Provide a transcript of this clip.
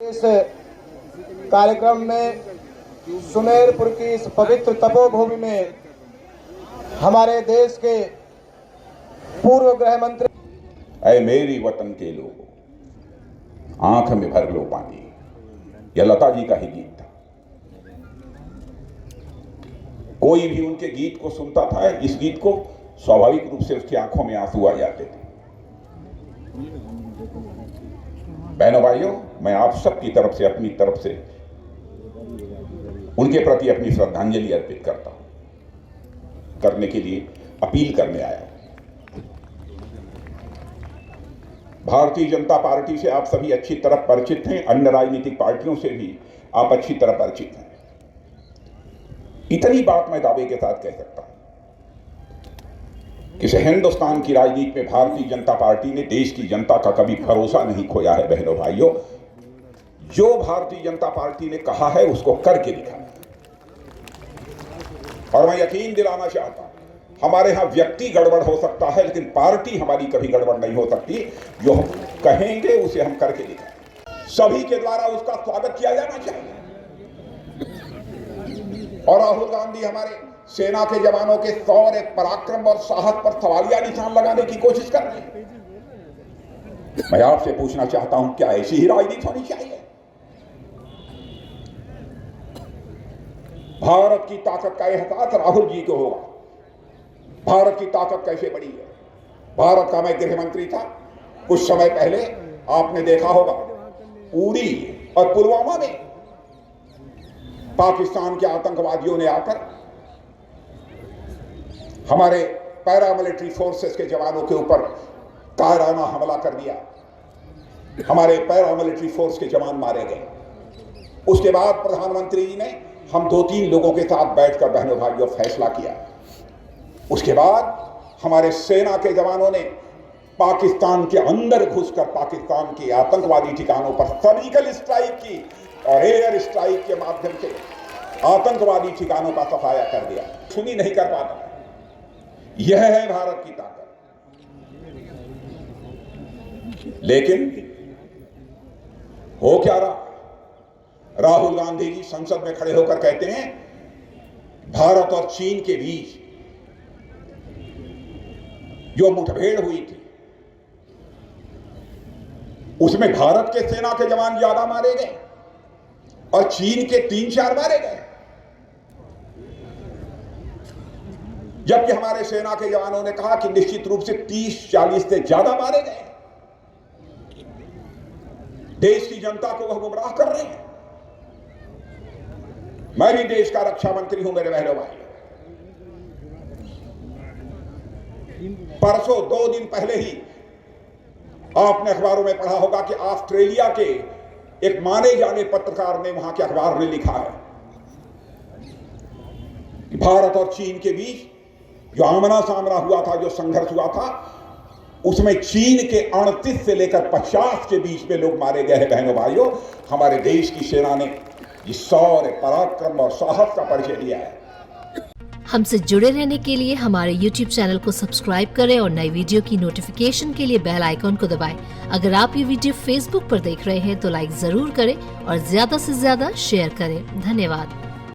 इस कार्यक्रम में सुमेरपुर की इस पवित्र तपोभूमि में हमारे देश के पूर्व गृह मंत्री, ऐ मेरी वतन के लोगों, आंख में भर लो पानी, यह लता जी का ही गीत था। कोई भी उनके गीत को सुनता था, इस गीत को, स्वाभाविक रूप से उसकी आंखों में आंसू आ जाते थे। बहनों भाइयों, मैं आप सबकी तरफ से, अपनी तरफ से उनके प्रति अपनी श्रद्धांजलि अर्पित करने के लिए अपील करने आया। भारतीय जनता पार्टी से आप सभी अच्छी तरह परिचित हैं, अन्य राजनीतिक पार्टियों से भी आप अच्छी तरह परिचित हैं। इतनी बात मैं दावे के साथ कह सकता हूं कि हिंदुस्तान की राजनीति में भारतीय जनता पार्टी ने देश की जनता का कभी भरोसा नहीं खोया है। बहनों भाइयों, जो भारतीय जनता पार्टी ने कहा है उसको करके दिखाया। और मैं यकीन दिलाना चाहता हूं, हमारे यहां व्यक्ति गड़बड़ हो सकता है, लेकिन पार्टी हमारी कभी गड़बड़ नहीं हो सकती। जो हम कहेंगे उसे हम करके दिखाएंगे। सभी के द्वारा उसका स्वागत किया जाना चाहिए। और राहुल गांधी हमारे सेना के जवानों के शौर्य, पराक्रम और साहस पर सवालिया निशान लगाने की कोशिश कर रहे हैं। मैं आपसे पूछना चाहता हूं, क्या ऐसी ही राजनीति होनी चाहिए? भारत की ताकत का एहसास राहुल जी को होगा। भारत की ताकत कैसे बड़ी है। भारत का मैं गृह मंत्री था, कुछ समय पहले आपने देखा होगा उरी और पुलवामा में पाकिस्तान के आतंकवादियों ने आकर हमारे पैरामिलिट्री फोर्सेस के जवानों के ऊपर कायराना हमला कर दिया। हमारे पैरामिलिट्री फोर्स के जवान मारे गए। उसके बाद प्रधानमंत्री जी ने हम 2-3 लोगों के साथ बैठकर बहनों भाइयों फैसला किया। उसके बाद हमारे सेना के जवानों ने पाकिस्तान के अंदर घुसकर पाकिस्तान के आतंकवादी ठिकानों पर सर्जिकल स्ट्राइक की और एयर स्ट्राइक के माध्यम से आतंकवादी ठिकानों का सफाया कर दिया। सुनी नहीं कर पाता। यह है भारत की ताकत। लेकिन हो क्या रहा? राहुल गांधी जी संसद में खड़े होकर कहते हैं भारत और चीन के बीच जो मुठभेड़ हुई थी उसमें भारत के सेना के जवान ज्यादा मारे गए और चीन के 3-4 मारे गए, जबकि हमारे सेना के जवानों ने कहा कि निश्चित रूप से 30-40 से ज्यादा मारे गए। देश की जनता को वह गुमराह कर रहे हैं। मैं भी देश का रक्षा मंत्री हूं मेरे बहनों भाई। परसों 2 दिन पहले ही आपने अखबारों में पढ़ा होगा कि ऑस्ट्रेलिया के एक माने जाने पत्रकार ने, वहां के अखबार ने लिखा है कि भारत और चीन के बीच जो आमना सामना हुआ था, जो संघर्ष हुआ था, उसमें चीन के 38 से लेकर 50 के बीच में लोग मारे गए हैं। बहनों भाइयों, हमारे देश की सेना ने इस शौर्य, पराक्रम और साहस का परिचय दिया है। हमसे जुड़े रहने के लिए हमारे YouTube चैनल को सब्सक्राइब करें और नई वीडियो की नोटिफिकेशन के लिए बेल आइकॉन को दबाएं। अगर आप ये वीडियो Facebook पर देख रहे हैं तो लाइक जरूर करें और ज्यादा से ज्यादा शेयर करें। धन्यवाद।